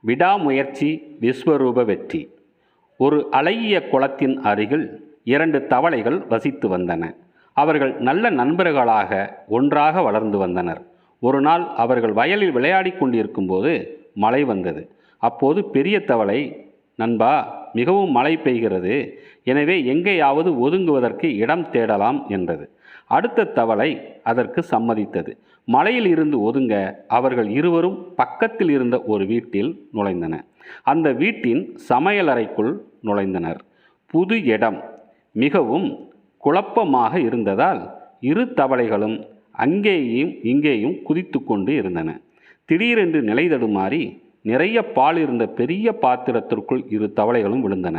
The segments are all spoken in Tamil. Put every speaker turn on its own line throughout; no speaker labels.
விடாமுயற்சி விஸ்வரூப வெற்றி. ஒரு அழகிய குளத்தின் அருகில் 2 தவளைகள் வசித்து வந்தன. அவர்கள் நல்ல நண்பர்களாக ஒன்றாக வளர்ந்து வந்தனர். ஒரு நாள் அவர்கள் வயலில் விளையாடிக் கொண்டிருக்கும்போது மழை வந்தது. அப்போது பெரிய தவளை, நண்பா, மிகவும் மழை பெய்கிறது, எனவே எங்கேயாவது ஒதுங்குவதற்கு இடம் தேடலாம் என்றது. அடுத்த தவளை அதற்கு சம்மதித்தது. மலையில் இருந்து ஒதுங்க அவர்கள் இருவரும் பக்கத்தில் இருந்த ஒரு வீட்டில் நுழைந்தன. அந்த வீட்டின் சமையலறைக்குள் நுழைந்தனர். புது இடம் மிகவும் குழப்பமாக இருந்ததால் இரு தவளைகளும் அங்கேயும் இங்கேயும் குதித்து கொண்டு இருந்தன. திடீரென்று நிலை தடுமாறி நிறைய பால் இருந்த பெரிய பாத்திரத்திற்குள் இரு தவளைகளும் விழுந்தன.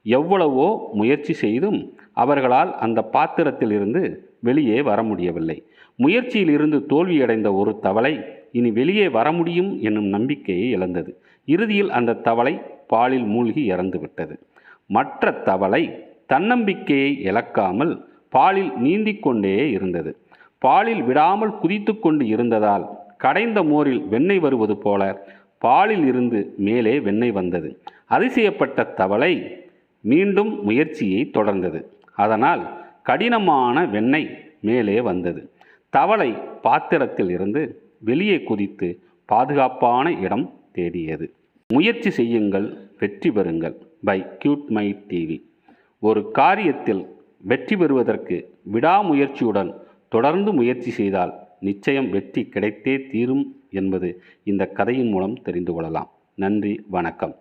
எவ்வளவோ முயற்சி செய்தும் அவர்களால் அந்த பாத்திரத்தில் இருந்து வெளியே வர முடியவில்லை. முயற்சியில் இருந்து தோல்வியடைந்த ஒரு தவளை இனி வெளியே வர முடியும் என்னும் நம்பிக்கையை இழந்தது. இறுதியில் அந்த தவளை பாலில் மூழ்கி இறந்துவிட்டது. மற்ற தவளை தன்னம்பிக்கையை இழக்காமல் பாலில் நீந்திக் கொண்டே இருந்தது. பாலில் விடாமல் குதித்து கொண்டு இருந்ததால் கடைந்த மோரில் வெண்ணெய் வருவது போல பாலில் இருந்து மேலே வெண்ணெய் வந்தது. அதிசயப்பட்ட தவளை மீண்டும் முயற்சியை தொடர்ந்தது. அதனால் கடினமான வெண்ணெய் மேலே வந்தது. தவளை பாத்திரத்தில் இருந்து வெளியே குதித்து பாதுகாப்பான இடம் தேடியது. முயற்சி செய்யுங்கள், வெற்றி பெறுங்கள். By cute my TV. ஒரு காரியத்தில் வெற்றி பெறுவதற்கு விடாமுயற்சியுடன் தொடர்ந்து முயற்சி செய்தால் நிச்சயம் வெற்றி கிடைத்தே தீரும் என்பது இந்த கதையின் மூலம் தெரிந்து கொள்ளலாம். நன்றி, வணக்கம்.